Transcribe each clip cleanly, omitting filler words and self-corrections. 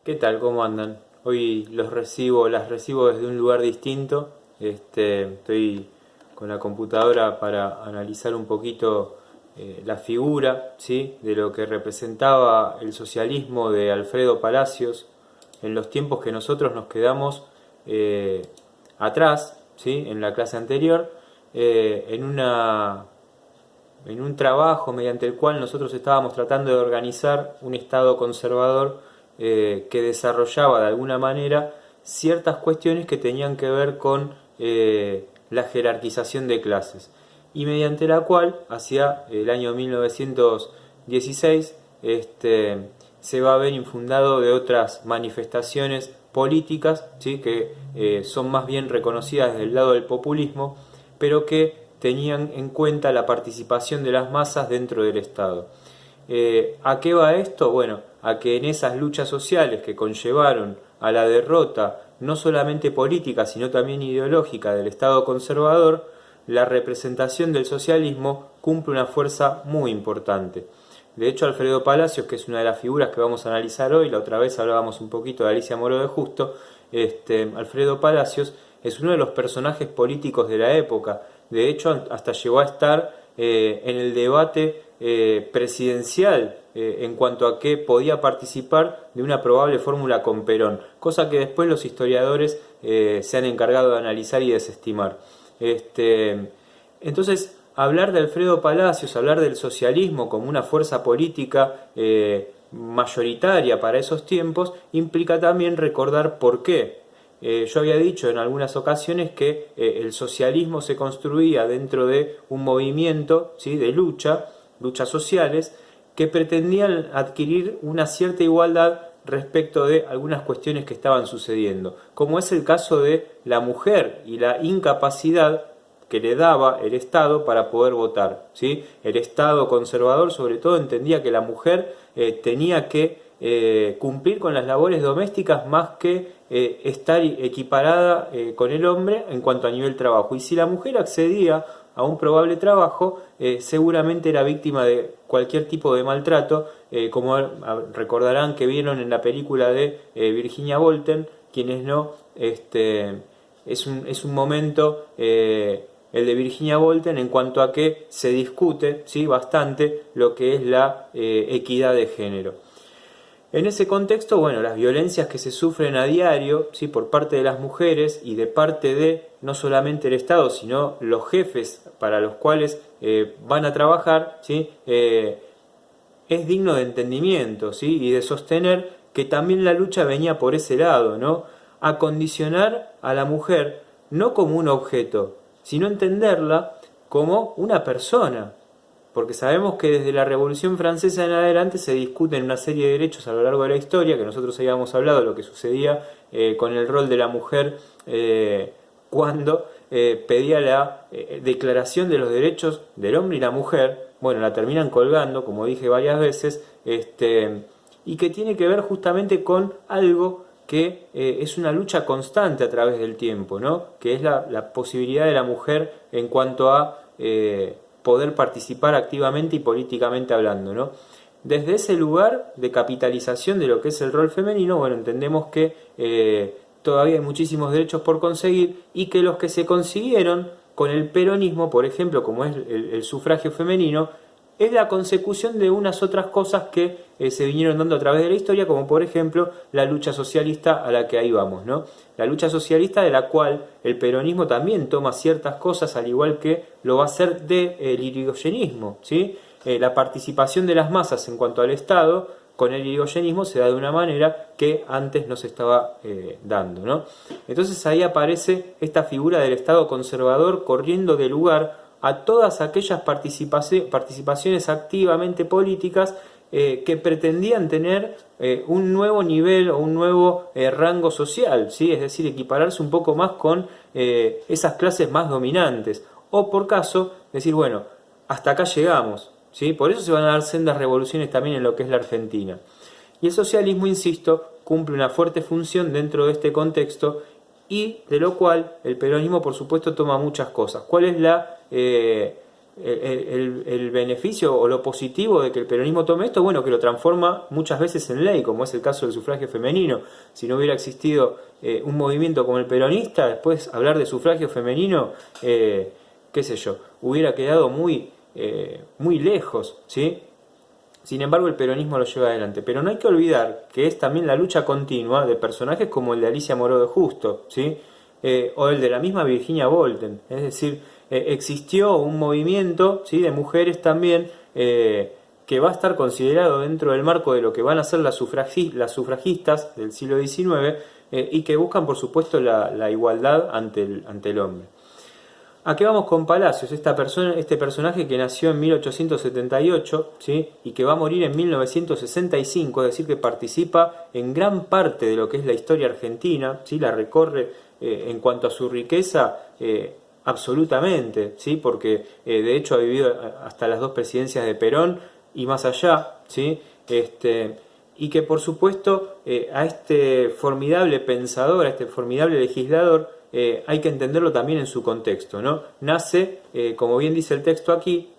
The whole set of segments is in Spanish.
¿Qué tal? ¿Cómo andan? Hoy las recibo desde un lugar distinto. Estoy con la computadora para analizar un poquito la figura, ¿sí?, de lo que representaba el socialismo de Alfredo Palacios en los tiempos que nosotros nos quedamos eh, atrás, ¿sí?, en la clase anterior, en un trabajo mediante el cual nosotros estábamos tratando de organizar un Estado conservador que desarrollaba de alguna manera ciertas cuestiones que tenían que ver con la jerarquización de clases y mediante la cual hacia el año 1916 se va a ver infundado de otras manifestaciones políticas, ¿sí?, que son más bien reconocidas desde el lado del populismo, pero que tenían en cuenta la participación de las masas dentro del Estado. ¿A qué va esto? Bueno, a que en esas luchas sociales que conllevaron a la derrota no solamente política, sino también ideológica del Estado conservador, la representación del socialismo cumple una fuerza muy importante. De hecho, Alfredo Palacios, que es una de las figuras que vamos a analizar hoy, la otra vez hablábamos un poquito de Alicia Moro de Justo, Alfredo Palacios es uno de los personajes políticos de la época. De hecho, hasta llegó a estar en el debate presidencial en cuanto a que podía participar de una probable fórmula con Perón, cosa que después los historiadores se han encargado de analizar y desestimar. Entonces, hablar de Alfredo Palacios, hablar del socialismo como una fuerza política mayoritaria para esos tiempos, implica también recordar por qué. Yo había dicho en algunas ocasiones que el socialismo se construía dentro de un movimiento, ¿sí?, de luchas sociales, que pretendían adquirir una cierta igualdad respecto de algunas cuestiones que estaban sucediendo, como es el caso de la mujer y la incapacidad que le daba el Estado para poder votar, ¿sí? El Estado conservador sobre todo entendía que la mujer tenía que cumplir con las labores domésticas más que estar equiparada con el hombre en cuanto a nivel trabajo. Y si la mujer accedía a un probable trabajo, seguramente era víctima de cualquier tipo de maltrato, como recordarán que vieron en la película de Virginia Woolf, quienes no, es un momento, el de Virginia Woolf, en cuanto a que se discute, ¿sí?, bastante lo que es la equidad de género. En ese contexto, bueno, las violencias que se sufren a diario, ¿sí?, por parte de las mujeres y de parte de no solamente el Estado, sino los jefes para los cuales van a trabajar, ¿sí?, es digno de entendimiento, ¿sí?, y de sostener que también la lucha venía por ese lado, ¿no? Acondicionar a la mujer no como un objeto, sino entenderla como una persona, porque sabemos que desde la Revolución Francesa en adelante se discuten una serie de derechos a lo largo de la historia, que nosotros habíamos hablado de lo que sucedía con el rol de la mujer cuando pedía la declaración de los derechos del hombre y la mujer. Bueno, la terminan colgando, como dije varias veces, y que tiene que ver justamente con algo que es una lucha constante a través del tiempo, ¿no?, que es la posibilidad de la mujer en cuanto a poder participar activamente y políticamente hablando, ¿no? Desde ese lugar de capitalización de lo que es el rol femenino, bueno, entendemos que todavía hay muchísimos derechos por conseguir y que los que se consiguieron con el peronismo, por ejemplo, como es el sufragio femenino, es la consecución de unas otras cosas que se vinieron dando a través de la historia, como por ejemplo la lucha socialista a la que ahí vamos, ¿no? La lucha socialista de la cual el peronismo también toma ciertas cosas, al igual que lo va a hacer del irigoyenismo, ¿sí? La participación de las masas en cuanto al Estado con el irigoyenismo se da de una manera que antes no se estaba dando, ¿no? Entonces ahí aparece esta figura del Estado conservador corriendo de lugar a todas aquellas participaciones activamente políticas que pretendían tener un nuevo nivel o un nuevo rango social, ¿sí?, es decir, equipararse un poco más con esas clases más dominantes, o por caso decir, bueno, hasta acá llegamos, ¿sí? Por eso se van a dar sendas revoluciones también en lo que es la Argentina. Y el socialismo, insisto, cumple una fuerte función dentro de este contexto y de lo cual el peronismo, por supuesto, toma muchas cosas. ¿Cuál es el beneficio o lo positivo de que el peronismo tome esto, bueno, que lo transforma muchas veces en ley, como es el caso del sufragio femenino. Si no hubiera existido un movimiento como el peronista, después hablar de sufragio femenino, qué sé yo, hubiera quedado muy lejos, ¿sí? Sin embargo, el peronismo lo lleva adelante. Pero no hay que olvidar que es también la lucha continua de personajes como el de Alicia Moró de Justo, ¿sí? O el de la misma Virginia Bolten. Es decir, existió un movimiento, ¿sí?, de mujeres también que va a estar considerado dentro del marco de lo que van a ser las sufragistas del siglo XIX y que buscan, por supuesto, la igualdad ante el hombre. ¿A qué vamos con Palacios? Este personaje que nació en 1878, ¿sí?, y que va a morir en 1965, es decir, que participa en gran parte de lo que es la historia argentina, ¿sí?, la recorre en cuanto a su riqueza absolutamente, ¿sí?, porque de hecho ha vivido hasta las 2 presidencias de Perón y más allá, ¿sí?, y que por supuesto a este formidable pensador, a este formidable legislador, hay que entenderlo también en su contexto, ¿no? Nace, como bien dice el texto aquí,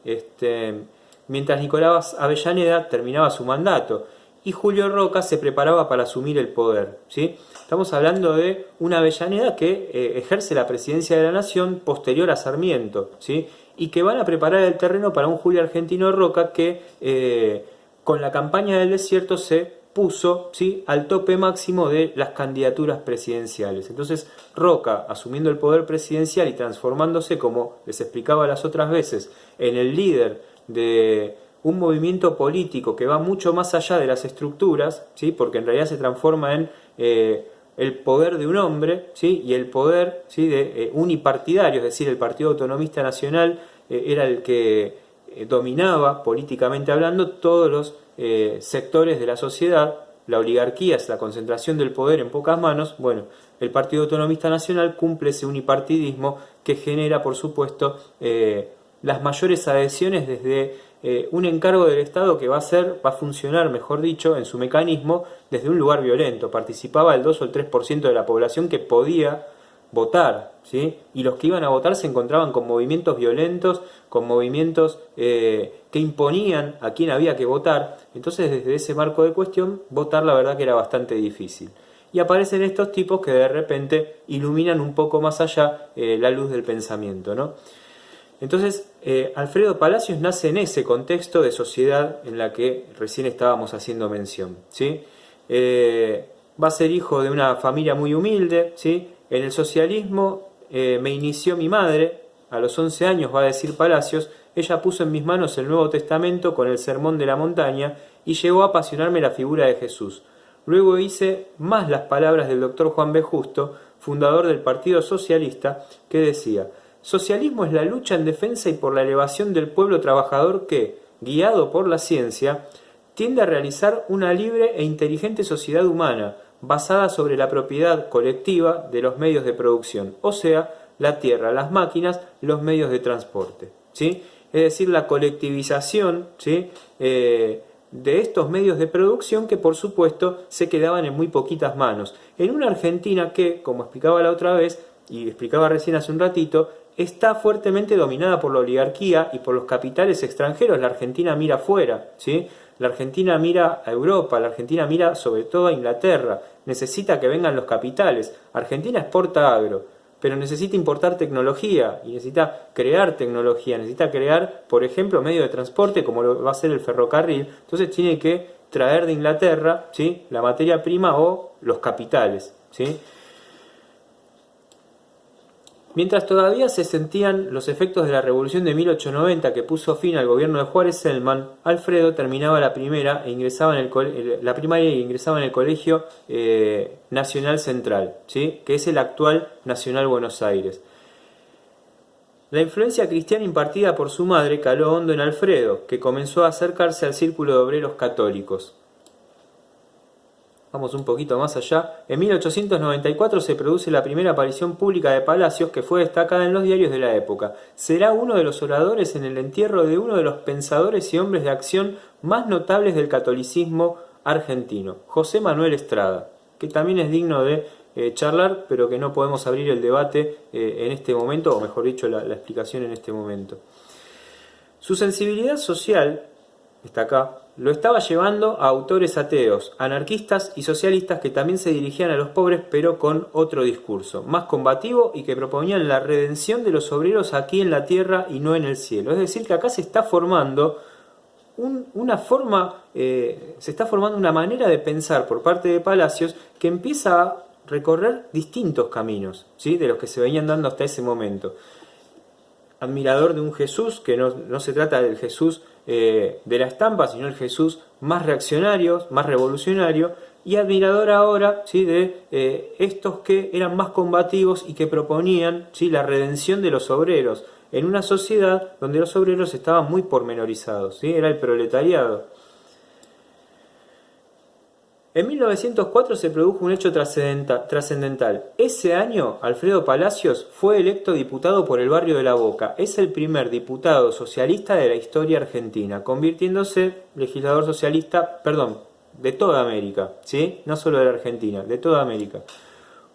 mientras Nicolás Avellaneda terminaba su mandato y Julio Roca se preparaba para asumir el poder, ¿sí? Estamos hablando de una Avellaneda que ejerce la presidencia de la Nación posterior a Sarmiento, ¿sí?, y que van a preparar el terreno para un Julio Argentino Roca que con la campaña del desierto se puso, ¿sí?, al tope máximo de las candidaturas presidenciales. Entonces Roca, asumiendo el poder presidencial y transformándose, como les explicaba las otras veces, en el líder de un movimiento político que va mucho más allá de las estructuras, ¿sí?, porque en realidad se transforma en el poder de un hombre, ¿sí?, y el poder, ¿sí?, de unipartidario, es decir, el Partido Autonomista Nacional era el que dominaba políticamente hablando todos los sectores de la sociedad. La oligarquía es la concentración del poder en pocas manos. Bueno, el Partido Autonomista Nacional cumple ese unipartidismo que genera, por supuesto, las mayores adhesiones desde un encargo del Estado que va a funcionar, mejor dicho, en su mecanismo desde un lugar violento. Participaba el 2 o el 3% de la población que podía votar, ¿sí?, y los que iban a votar se encontraban con movimientos violentos, con movimientos que imponían a quién había que votar. Entonces, desde ese marco de cuestión, votar la verdad que era bastante difícil. Y aparecen estos tipos que de repente iluminan un poco más allá la luz del pensamiento, ¿no? Entonces, Alfredo Palacios nace en ese contexto de sociedad en la que recién estábamos haciendo mención, ¿sí? Va a ser hijo de una familia muy humilde, ¿sí? En el socialismo me inició mi madre. A los 11 años, va a decir Palacios, ella puso en mis manos el Nuevo Testamento con el Sermón de la Montaña y llegó a apasionarme la figura de Jesús. Luego hice más las palabras del doctor Juan B. Justo, fundador del Partido Socialista, que decía: socialismo es la lucha en defensa y por la elevación del pueblo trabajador que, guiado por la ciencia, tiende a realizar una libre e inteligente sociedad humana, basada sobre la propiedad colectiva de los medios de producción, o sea, la tierra, las máquinas, los medios de transporte, ¿sí? Es decir, la colectivización, ¿sí?, de estos medios de producción que, por supuesto, se quedaban en muy poquitas manos. En una Argentina que, como explicaba la otra vez, y explicaba recién hace un ratito, está fuertemente dominada por la oligarquía y por los capitales extranjeros. La Argentina mira afuera, ¿sí? La Argentina mira a Europa, la Argentina mira sobre todo a Inglaterra. Necesita que vengan los capitales. Argentina exporta agro, pero necesita importar tecnología y necesita crear tecnología, necesita crear, por ejemplo, medios de transporte como lo va a ser el ferrocarril. Entonces tiene que traer de Inglaterra, ¿sí?, la materia prima o los capitales, ¿sí? Mientras todavía se sentían los efectos de la Revolución de 1890 que puso fin al gobierno de Juárez Celman, Alfredo terminaba la primaria e ingresaba en el Colegio Nacional Central, ¿sí?, que es el actual Nacional Buenos Aires. La influencia cristiana impartida por su madre caló hondo en Alfredo, que comenzó a acercarse al círculo de obreros católicos. Vamos un poquito más allá. En 1894 se produce la primera aparición pública de Palacios, que fue destacada en los diarios de la época. Será uno de los oradores en el entierro de uno de los pensadores y hombres de acción más notables del catolicismo argentino, José Manuel Estrada, que también es digno de charlar, pero que no podemos abrir el debate en este momento, o mejor dicho, la explicación en este momento. Su sensibilidad social, está acá, lo estaba llevando a autores ateos, anarquistas y socialistas que también se dirigían a los pobres pero con otro discurso, más combativo y que proponían la redención de los obreros aquí en la tierra y no en el cielo. Es decir, que acá se está formando una manera de pensar por parte de Palacios que empieza a recorrer distintos caminos, ¿sí?, de los que se venían dando hasta ese momento. Admirador de un Jesús que no se trata del Jesús de la estampa, sino el Jesús más reaccionario, más revolucionario, y admirador ahora, ¿sí?, de estos que eran más combativos y que proponían, ¿sí?, la redención de los obreros en una sociedad donde los obreros estaban muy pormenorizados, ¿sí?, era el proletariado. En 1904 se produjo un hecho trascendental. Ese año, Alfredo Palacios fue electo diputado por el barrio de La Boca. Es el primer diputado socialista de la historia argentina, convirtiéndose legislador socialista, de toda América, ¿sí?, no solo de la Argentina, de toda América.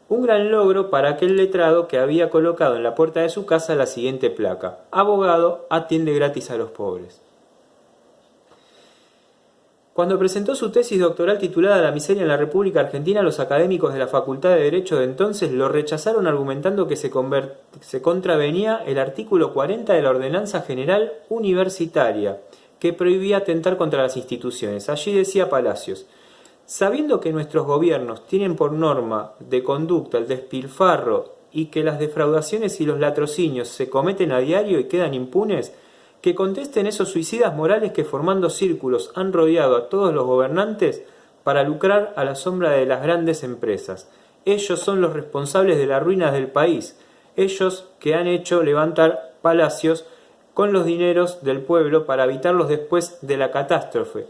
Un gran logro para aquel letrado que había colocado en la puerta de su casa la siguiente placa: abogado, atiende gratis a los pobres. Cuando presentó su tesis doctoral titulada La miseria en la República Argentina, los académicos de la Facultad de Derecho de entonces lo rechazaron argumentando que se contravenía el artículo 40 de la Ordenanza General Universitaria, que prohibía atentar contra las instituciones. Allí decía Palacios: sabiendo que nuestros gobiernos tienen por norma de conducta el despilfarro y que las defraudaciones y los latrocinios se cometen a diario y quedan impunes, que contesten esos suicidas morales que formando círculos han rodeado a todos los gobernantes para lucrar a la sombra de las grandes empresas. Ellos son los responsables de la ruina del país, ellos que han hecho levantar palacios con los dineros del pueblo para habitarlos después de la catástrofe,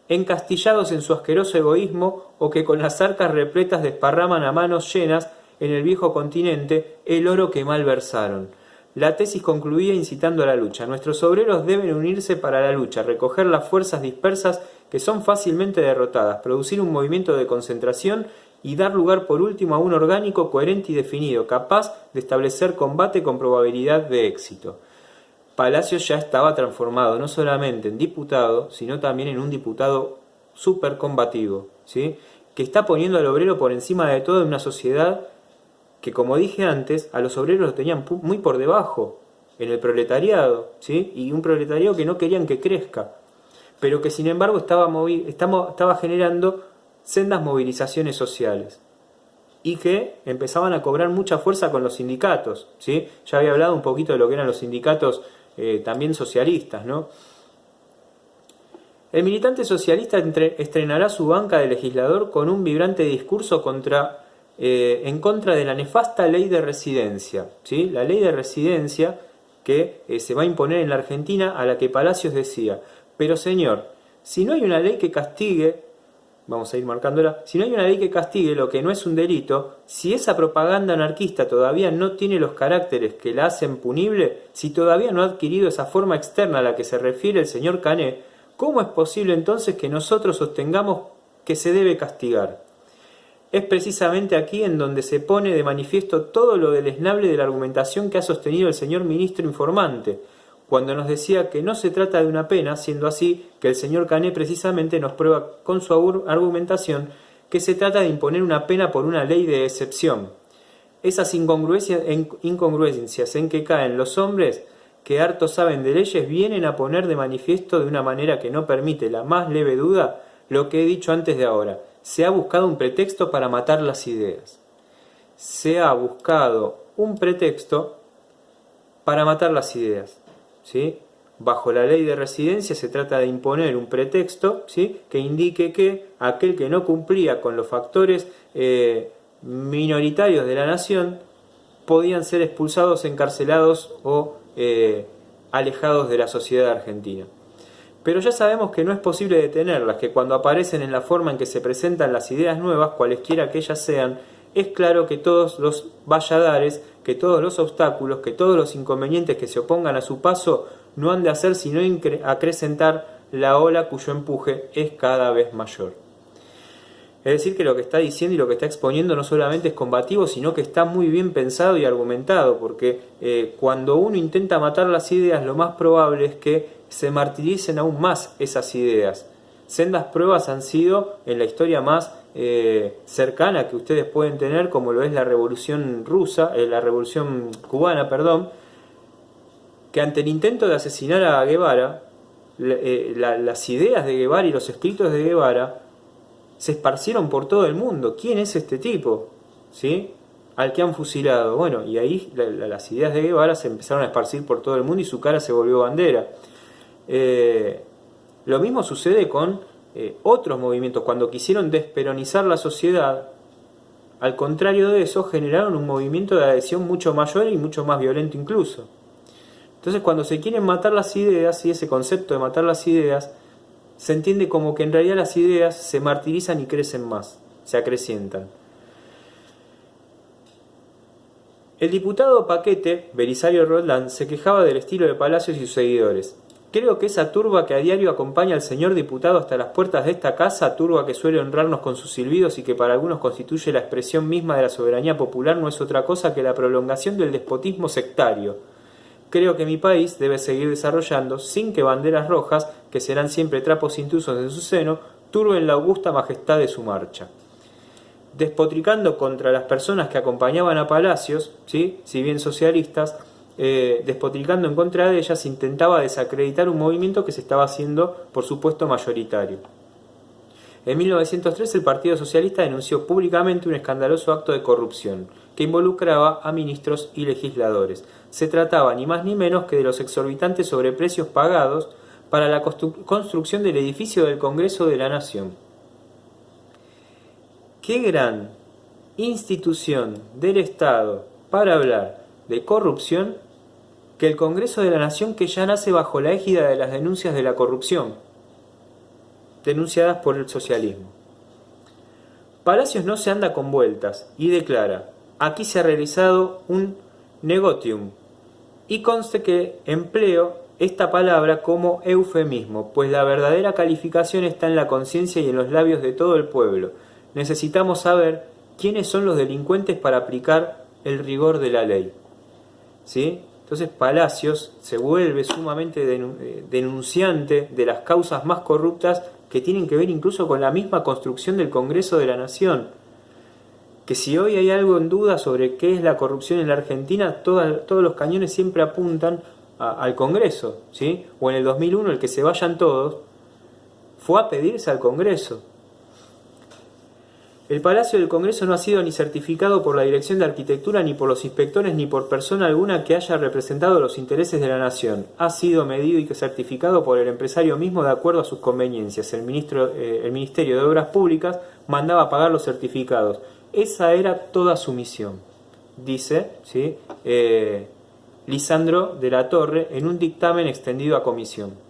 encastillados en su asqueroso egoísmo, o que con las arcas repletas desparraman a manos llenas en el viejo continente el oro que malversaron. La tesis concluía incitando a la lucha. Nuestros obreros deben unirse para la lucha, recoger las fuerzas dispersas que son fácilmente derrotadas, producir un movimiento de concentración y dar lugar por último a un orgánico coherente y definido, capaz de establecer combate con probabilidad de éxito. Palacios ya estaba transformado no solamente en diputado, sino también en un diputado súper combativo, ¿sí?, que está poniendo al obrero por encima de todo en una sociedad que, como dije antes, a los obreros los tenían muy por debajo, en el proletariado, ¿sí?, y un proletariado que no querían que crezca, pero que sin embargo estaba generando sendas movilizaciones sociales y que empezaban a cobrar mucha fuerza con los sindicatos, ¿sí? Ya había hablado un poquito de lo que eran los sindicatos también socialistas, ¿no? El militante socialista estrenará su banca de legislador con un vibrante discurso en contra de la nefasta ley de residencia, ¿sí?, la ley de residencia que se va a imponer en la Argentina, a la que Palacios decía: pero señor, si no hay una ley que castigue, vamos a ir marcándola, si no hay una ley que castigue lo que no es un delito, si esa propaganda anarquista todavía no tiene los caracteres que la hacen punible, si todavía no ha adquirido esa forma externa a la que se refiere el señor Cané, ¿cómo es posible entonces que nosotros sostengamos que se debe castigar? Es precisamente aquí en donde se pone de manifiesto todo lo deleznable de la argumentación que ha sostenido el señor ministro informante, cuando nos decía que no se trata de una pena, siendo así que el señor Cané precisamente nos prueba con su argumentación que se trata de imponer una pena por una ley de excepción. Esas incongruencias en que caen los hombres que harto saben de leyes vienen a poner de manifiesto de una manera que no permite la más leve duda lo que he dicho antes de ahora. Se ha buscado un pretexto para matar las ideas. Se ha buscado un pretexto para matar las ideas, ¿sí? Bajo la ley de residencia se trata de imponer un pretexto, ¿sí?, que indique que aquel que no cumplía con los factores minoritarios de la nación podían ser expulsados, encarcelados o alejados de la sociedad argentina. Pero ya sabemos que no es posible detenerlas, que cuando aparecen en la forma en que se presentan las ideas nuevas, cualesquiera que ellas sean, es claro que todos los valladares, que todos los obstáculos, que todos los inconvenientes que se opongan a su paso no han de hacer sino acrecentar la ola cuyo empuje es cada vez mayor. Es decir, que lo que está diciendo y lo que está exponiendo no solamente es combativo, sino que está muy bien pensado y argumentado, porque cuando uno intenta matar las ideas, lo más probable es que se martiricen aún más esas ideas. Sendas pruebas han sido en la historia más cercana que ustedes pueden tener, como lo es la Revolución Rusa, la Revolución Cubana, perdón, que ante el intento de asesinar a Guevara, las ideas de Guevara y los escritos de Guevara se esparcieron por todo el mundo. ¿Quién es este tipo? ¿Sí? Al que han fusilado. Bueno, y ahí las ideas de Guevara se empezaron a esparcir por todo el mundo y su cara se volvió bandera. Lo mismo sucede con otros movimientos. Cuando quisieron desperonizar la sociedad, al contrario de eso, generaron un movimiento de adhesión mucho mayor y mucho más violento incluso. Entonces, cuando se quieren matar las ideas, y ese concepto de matar las ideas, se entiende como que en realidad las ideas se martirizan y crecen más, se acrecientan. El diputado Paquete, Belisario Roldán, se quejaba del estilo de Palacios y sus seguidores. Creo que esa turba que a diario acompaña al señor diputado hasta las puertas de esta casa, turba que suele honrarnos con sus silbidos y que para algunos constituye la expresión misma de la soberanía popular, no es otra cosa que la prolongación del despotismo sectario. Creo que mi país debe seguir desarrollando sin que banderas rojas, que serán siempre trapos intrusos en su seno, turben la augusta majestad de su marcha. Despotricando contra las personas que acompañaban a Palacios, ¿sí? Si bien socialistas, despotricando en contra de ellas, intentaba desacreditar un movimiento que se estaba haciendo, por supuesto, mayoritario. En 1903 el Partido Socialista denunció públicamente un escandaloso acto de corrupción que involucraba a ministros y legisladores. Se trataba ni más ni menos que de los exorbitantes sobreprecios pagados para la construcción del edificio del Congreso de la Nación. Qué gran institución del Estado para hablar de corrupción que el Congreso de la Nación, que ya nace bajo la égida de las denuncias de la corrupción denunciadas por el socialismo. Palacios no se anda con vueltas y declara: aquí se ha realizado un negotium, y conste que empleo esta palabra como eufemismo, pues la verdadera calificación está en la conciencia y en los labios de todo el pueblo. Necesitamos saber quiénes son los delincuentes para aplicar el rigor de la ley. ¿Sí? Entonces Palacios se vuelve sumamente denunciante de las causas más corruptas que tienen que ver incluso con la misma construcción del Congreso de la Nación. Que si hoy hay algo en duda sobre qué es la corrupción en la Argentina, todos los cañones siempre apuntan al Congreso, ¿sí? O en el 2001 el que se vayan todos fue a pedirse al Congreso. El Palacio del Congreso no ha sido ni certificado por la Dirección de Arquitectura, ni por los inspectores, ni por persona alguna que haya representado los intereses de la nación. Ha sido medido y certificado por el empresario mismo de acuerdo a sus conveniencias. El Ministerio de Obras Públicas mandaba pagar los certificados. Esa era toda su misión, dice, ¿sí? Lisandro de la Torre en un dictamen extendido a comisión.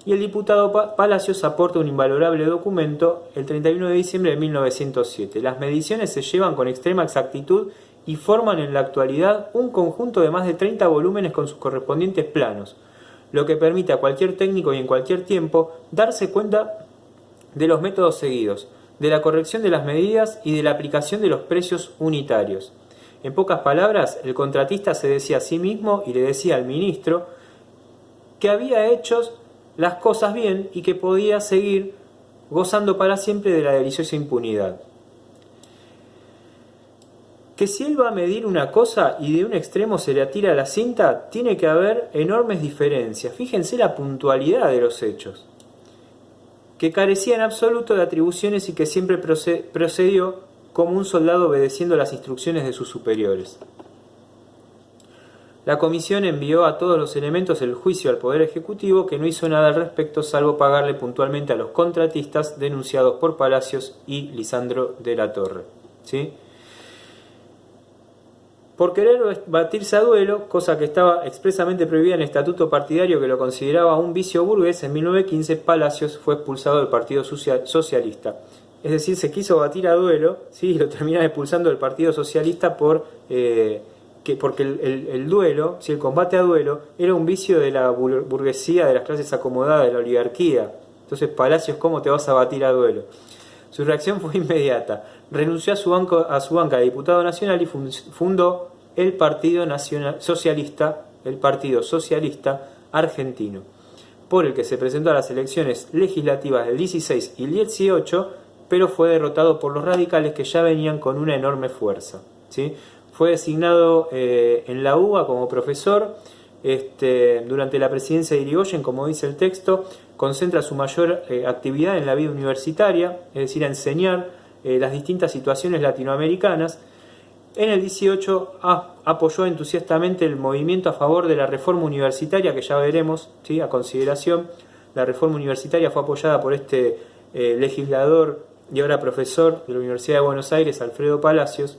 Y el diputado Palacios aporta un invalorable documento el 31 de diciembre de 1907. Las mediciones se llevan con extrema exactitud y forman en la actualidad un conjunto de más de 30 volúmenes con sus correspondientes planos, lo que permite a cualquier técnico y en cualquier tiempo darse cuenta de los métodos seguidos, de la corrección de las medidas y de la aplicación de los precios unitarios. En pocas palabras, el contratista se decía a sí mismo y le decía al ministro que había hecho las cosas bien y que podía seguir gozando para siempre de la deliciosa impunidad. Que si él va a medir una cosa y de un extremo se le atira la cinta, tiene que haber enormes diferencias. Fíjense la puntualidad de los hechos, que carecía en absoluto de atribuciones y que siempre procedió como un soldado obedeciendo las instrucciones de sus superiores. La comisión envió a todos los elementos del juicio al Poder Ejecutivo, que no hizo nada al respecto salvo pagarle puntualmente a los contratistas denunciados por Palacios y Lisandro de la Torre. ¿Sí? Por querer batirse a duelo, cosa que estaba expresamente prohibida en el estatuto partidario que lo consideraba un vicio burgués, en 1915 Palacios fue expulsado del Partido Socialista. Es decir, se quiso batir a duelo, ¿sí? Y lo terminaron expulsando del Partido Socialista porque el duelo, si el combate a duelo, era un vicio de la burguesía, de las clases acomodadas, de la oligarquía. Entonces, Palacios, ¿cómo te vas a batir a duelo? Su reacción fue inmediata. Renunció a su banca de diputado nacional y fundó el Partido Socialista Argentino, por el que se presentó a las elecciones legislativas del 16 y el 18, pero fue derrotado por los radicales, que ya venían con una enorme fuerza, ¿sí? Fue designado en la UBA como profesor. Durante la presidencia de Irigoyen, como dice el texto, concentra su mayor actividad en la vida universitaria, es decir, a enseñar las distintas situaciones latinoamericanas. En el 18 apoyó entusiastamente el movimiento a favor de la reforma universitaria, que ya veremos, ¿sí?, a consideración. La reforma universitaria fue apoyada por este legislador y ahora profesor de la Universidad de Buenos Aires, Alfredo Palacios,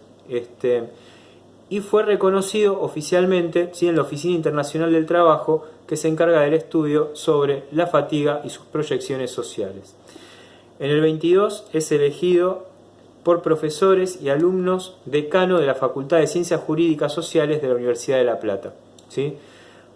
y fue reconocido oficialmente, ¿sí?, en la Oficina Internacional del Trabajo, que se encarga del estudio sobre la fatiga y sus proyecciones sociales. En el 22 es elegido por profesores y alumnos decano de la Facultad de Ciencias Jurídicas Sociales de la Universidad de La Plata, ¿sí?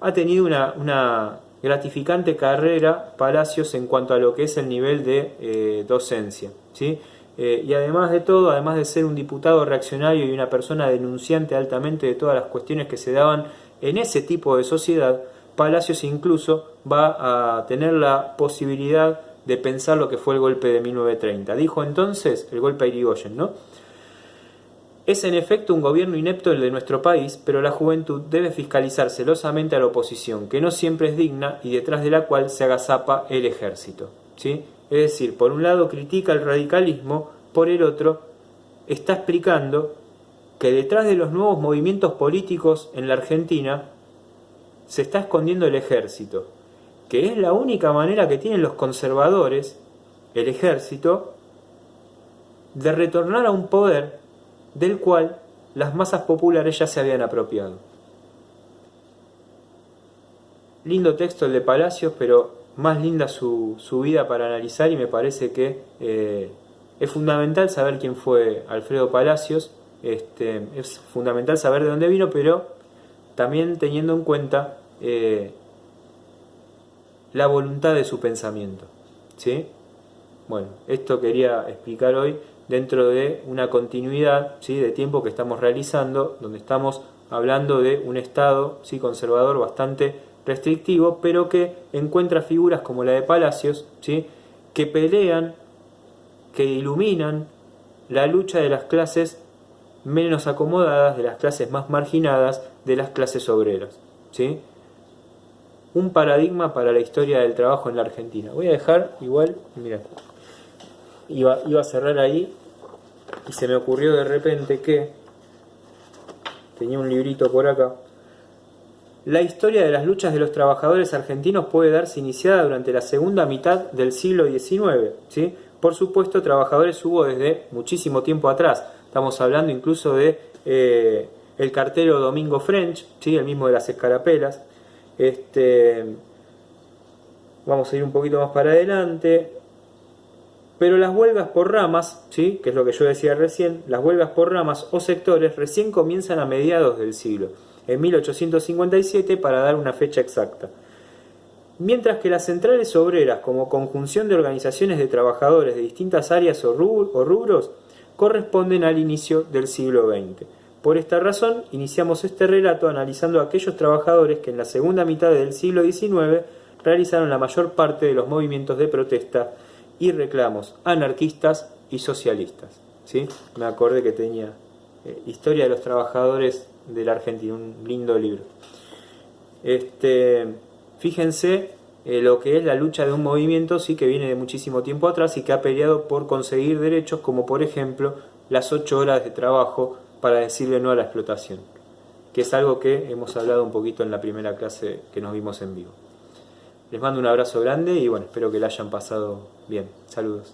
Ha tenido una gratificante carrera Palacios en cuanto a lo que es el nivel de docencia, ¿sí? Y además de todo, además de ser un diputado reaccionario y una persona denunciante altamente de todas las cuestiones que se daban en ese tipo de sociedad, Palacios incluso va a tener la posibilidad de pensar lo que fue el golpe de 1930. Dijo entonces, el golpe a Irigoyen, ¿no? Es en efecto un gobierno inepto el de nuestro país, pero la juventud debe fiscalizar celosamente a la oposición, que no siempre es digna y detrás de la cual se agazapa el ejército, ¿sí? Es decir, por un lado critica el radicalismo, por el otro está explicando que detrás de los nuevos movimientos políticos en la Argentina se está escondiendo el ejército, que es la única manera que tienen los conservadores, el ejército, de retornar a un poder del cual las masas populares ya se habían apropiado. Lindo texto el de Palacios, pero más linda su vida para analizar, y me parece que es fundamental saber quién fue Alfredo Palacios, es fundamental saber de dónde vino, pero también teniendo en cuenta la voluntad de su pensamiento, ¿sí? Bueno, esto quería explicar hoy dentro de una continuidad, ¿sí?, de tiempo que estamos realizando, donde estamos hablando de un Estado, ¿sí?, conservador bastante restrictivo, pero que encuentra figuras como la de Palacios, ¿sí?, que pelean, que iluminan la lucha de las clases menos acomodadas, de las clases más marginadas, de las clases obreras, ¿sí? Un paradigma para la historia del trabajo en la Argentina. Voy a dejar igual, mira, iba a cerrar ahí y se me ocurrió de repente que tenía un librito por acá. La historia de las luchas de los trabajadores argentinos puede darse iniciada durante la segunda mitad del siglo XIX, ¿sí? Por supuesto, trabajadores hubo desde muchísimo tiempo atrás. Estamos hablando incluso de el cartero Domingo French, ¿sí?, el mismo de las escarapelas. Vamos a ir un poquito más para adelante. Pero las huelgas por ramas, ¿sí?, que es lo que yo decía recién, las huelgas por ramas o sectores recién comienzan a mediados del siglo, en 1857 para dar una fecha exacta. Mientras que las centrales obreras, como conjunción de organizaciones de trabajadores de distintas áreas o rubros, corresponden al inicio del siglo XX. Por esta razón, iniciamos este relato analizando a aquellos trabajadores que en la segunda mitad del siglo XIX realizaron la mayor parte de los movimientos de protesta y reclamos anarquistas y socialistas, ¿sí? Me acordé que tenía Historia de los Trabajadores de la Argentina, un lindo libro. Fíjense lo que es la lucha de un movimiento, sí, que viene de muchísimo tiempo atrás y que ha peleado por conseguir derechos como, por ejemplo, las 8 horas de trabajo para decirle no a la explotación, que es algo que hemos hablado un poquito en la primera clase que nos vimos en vivo. Les mando un abrazo grande y bueno, espero que la hayan pasado bien. Saludos.